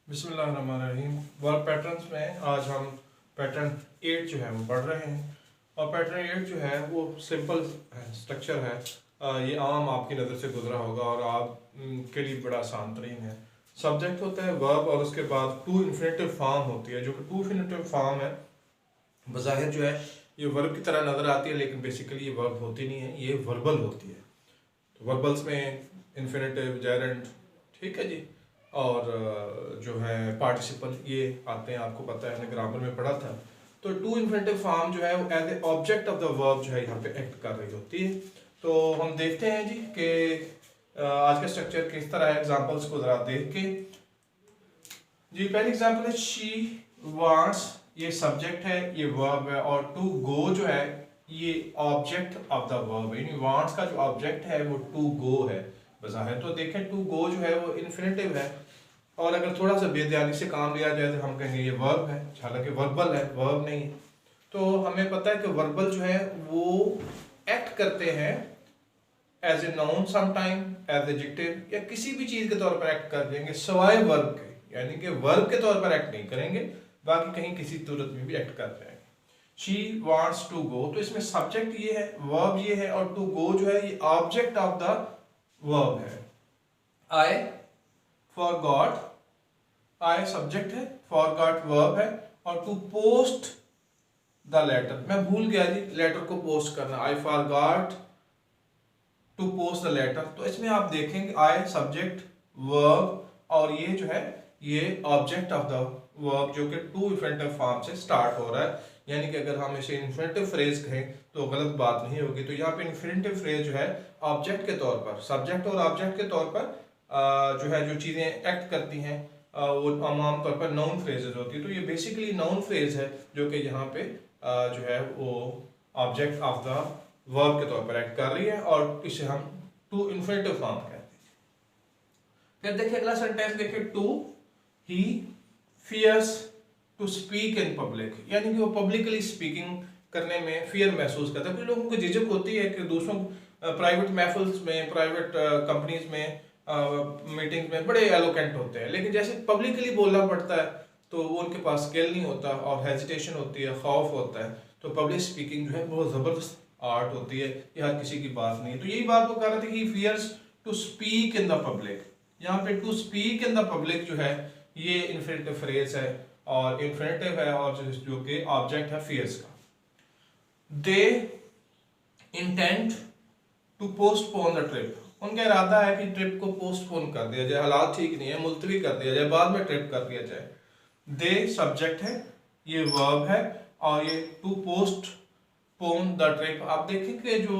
बिस्मिल्लाहिर्रहमानिर्रहीम। Work patterns में आज हम पैटर्न 8 जो है वो पढ़ रहे हैं। और पैटर्न 8 जो है वो सिंपल स्ट्रक्चर है। ये आम आपकी नज़र से गुजरा होगा और आप के लिए बड़ा आसान तरीन है। सब्जेक्ट होता है वर्ब और उसके बाद टू इन्फिनेटिव फॉर्म होती है, जो कि टू इन्फिनेटिव फॉर्म है। बज़ाहिर जो है ये वर्ब की तरह नज़र आती है, लेकिन बेसिकली ये वर्ब होती नहीं है, ये वर्बल होती है। तो वर्बल्स में इन्फिनेटिव, जेरेंट, ठीक है जी, और जो है पार्टिसिपल ये आते हैं। आपको पता है, हमने ग्रामर में पढ़ा था। तो टू इन्फिनेटिव फॉर्म जो है वो as a object of the verb जो है यहाँ पे एक्ट कर रही होती है। तो हम देखते हैं जी कि आज का स्ट्रक्चर किस तरह है, एग्जांपल्स को जरा देख के। जी पहली एग्जांपल है शी वांट्स, ये सब्जेक्ट है, ये वर्ब है, और टू गो जो है ये ऑब्जेक्ट ऑफ द वर्ब है। यानी वांट्स का जो ऑब्जेक्ट है वो टू गो है। बज़ाहिर तो देखें टू गो जो है वो इन्फिनेटिव है, और अगर थोड़ा सा बेध्यानी से काम लिया जाए तो हम कहेंगे ये वर्ब है, हालांकि वर्बल है, वर्ब नहीं है। तो हमें पता है कि वर्बल जो है वो एक्ट करते हैं as a noun sometime, as adjective, या किसी भी चीज के तौर पर एक्ट कर देंगे सवाए वर्ब के, यानी कि वर्ब के तौर पर एक्ट नहीं करेंगे, बाकी कहीं किसी सूरत में भी एक्ट कर जाएंगे। शी वांट्स टू गो, तो इसमें सब्जेक्ट ये है, वर्ब ये है, और टू गो जो है ये ऑब्जेक्ट ऑफ द वर्ब है। आई फॉरगॉट, आई सब्जेक्ट है, फॉरगॉट वर्ब है, और टू पोस्ट द लेटर, मैं भूल गया जी लेटर को पोस्ट करना। I forgot to post the letter. तो इसमें आप देखेंगे आई सब्जेक्ट वर्ब, और ये जो है ये ऑब्जेक्ट ऑफ द वर्ब, जो कि टू इन्फिनेटिव फॉर्म से स्टार्ट हो रहा है। यानी कि अगर हम इसे इन्फिनेटिव फ्रेज कहें तो गलत बात नहीं होगी। तो यहाँ पे इन्फिनेटिव फ्रेज जो है ऑब्जेक्ट के तौर पर, सब्जेक्ट और ऑब्जेक्ट के तौर पर जो है जो चीज़ें एक्ट करती हैं वो आम तौर पर नाउन फ्रेजेस होती है। तो ये बेसिकली नाउन फ्रेज है जो कि यहाँ पे जो है वो ऑब्जेक्ट ऑफ द वर्ब के तौर पर एक्ट कर रही है, और इसे हम टू इन्फिनेटिव फॉर्म कहते हैं। फिर देखिए अगला सेंटेंस देखिए, to he fears to speak in public, यानी कि वो पब्लिकली स्पीकिंग करने में फियर महसूस करता है। कुछ लोगों को झिझक होती है कि दूसरों प्राइवेट महफिल्स में, प्राइवेट कंपनीज में, मीटिंग्स में बड़े एलोकेंट होते हैं, लेकिन जैसे पब्लिकली बोलना पड़ता है तो वो उनके पास स्किल नहीं होता, और हेजिटेशन होती है, खौफ होता है। तो पब्लिक स्पीकिंग जो है बहुत ज़बरदस्त आर्ट होती है, ये हर किसी की बात नहीं है। तो यही बात वो कर रहे थे कि fears to speak in the public. यहाँ पे to speak in the public जो है ये इन्फिनेटिव फ्रेज है, और इन्फिनेटिव है, और जो कि ऑब्जेक्ट है फियर्स का। They intent to postpone the trip, उनका इरादा है कि ट्रिप को पोस्टपोन कर दिया जाए, हालात ठीक नहीं है, मुलतवी कर दिया जाए, बाद में ट्रिप कर दिया जाए। दे सब्जेक्ट है, ये वर्ब है, और ये टू पोस्टपोन द ट्रिप। आप देखें कि जो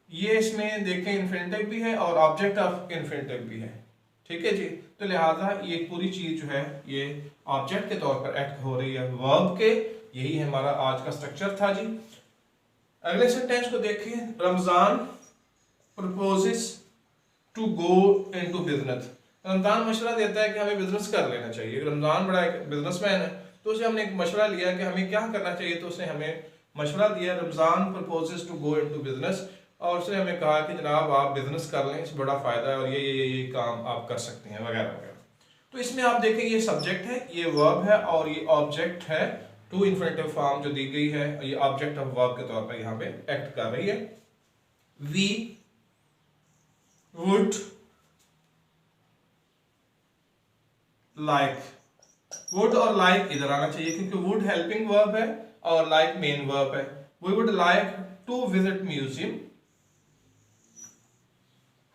ये इसमें देखें इन्फिनेटिव भी है और ऑब्जेक्ट ऑफ इन्फिनेटिव भी है, ठीक है जी। तो लिहाजा ये पूरी चीज जो है ये ऑब्जेक्ट के तौर पर एक्ट हो रही है वर्ब के। यही हमारा आज का स्ट्रक्चर था जी। अगले सेंटेंस को देखिए, Ramzan proposes to go into business. Ramzan मशवरा देता है कि हमें बिजनेस कर लेना चाहिए। रमजान बड़ा एक बिजनेसमैन है, तो उसे हमने एक मशवरा लिया कि हमें क्या करना चाहिए, तो उसने हमें मशवरा दिया Ramzan proposes to go into business, और उसने हमें कहा कि जनाब आप बिजनेस कर लें, इससे बड़ा फायदा है, और ये काम आप कर सकते हैं वगैरह वगैरह। तो इसमें आप देखें ये सब्जेक्ट है, ये वर्ब है, और ये ऑब्जेक्ट है, टू इन्फिनेटिव फॉर्म जो दी गई है ये ऑब्जेक्ट ऑफ वर्ब के तौर पर यहाँ पे एक्ट कर रही है। वी वुड लाइक, वुड और लाइक इधर आना चाहिए क्योंकि वुड हेल्पिंग वर्ब है और लाइक मेन वर्ब है। We would like to visit museum,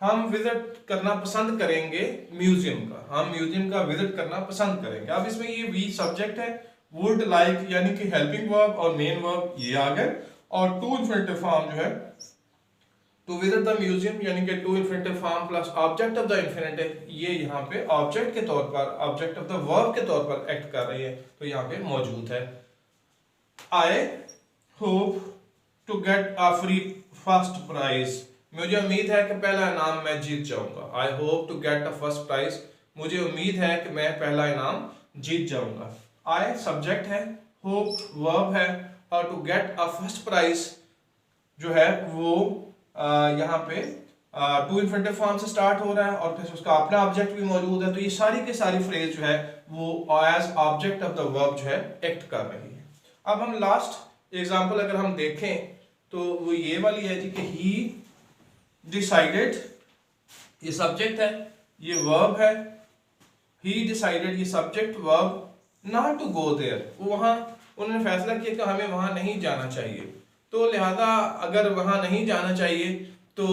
हम विजिट करना पसंद करेंगे म्यूजियम का, हम म्यूजियम का विजिट करना पसंद करेंगे। अब इसमें ये वी सब्जेक्ट है, वुड लाइक यानी कि हेल्पिंग वर्ब और मेन वर्ब ये आ गए, और टू इन्फिनेटिव फॉर्म जो है टू विजिट द म्यूजियम यानी कि to infinitive form plus object of the infinitive, ये यहाँ पे ऑब्जेक्ट के तौर पर, ऑब्जेक्ट ऑफ द वर्ब के तौर पर एक्ट कर रही है, तो यहाँ पे मौजूद है। I hope to get a free first prize, मुझे उम्मीद है कि पहला इनाम मैं जीत जाऊंगा। I hope to get a first prize, मुझे उम्मीद है कि मैं पहला इनाम जीत जाऊंगा। आई सब्जेक्ट है, होप वर्ब है, और to get a first prize जो है वो यहाँ पे टू इन्फिनेटिव फॉर्म से स्टार्ट हो रहा है और फिर उसका अपना ऑब्जेक्ट भी मौजूद है। तो ये सारी की सारी फ्रेज जो है वो as object of the verb जो है एक्ट कर रही है। अब हम लास्ट एग्जांपल अगर हम देखें तो वो ये वाली है जी कि ही डिसाइडेड, ये सब्जेक्ट है, ये वर्ब है, ही डिसाइडेड ये subject verb not to go there, वो वहाँ उन्होंने फैसला किया कि हमें वहाँ नहीं जाना चाहिए। तो लिहाजा अगर वहाँ नहीं जाना चाहिए तो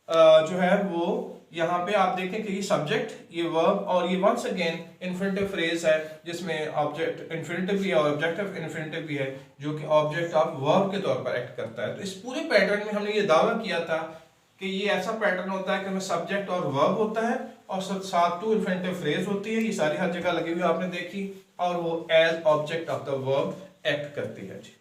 जो है वो यहाँ पे आप देखें कि ये सब्जेक्ट, ये वर्ब और ये वंस अगेन इन्फिनिटिव फ्रेज है जिसमें ऑब्जेक्ट इन्फिनिटिव भी है और ऑब्जेक्टिव इन्फिनिटिव भी है जो कि ऑब्जेक्ट ऑफ वर्ब के तौर पर एक्ट करता है। तो इस पूरे पैटर्न में हमने ये दावा किया था कि ये ऐसा पैटर्न होता है कि उसमें सब्जेक्ट और वर्ब होता है और साथ टू इन्फिनिटिव फ्रेज होती है, ये सारी हर जगह लगी हुई आपने देखी, और वो as object of the verb act करती है जी।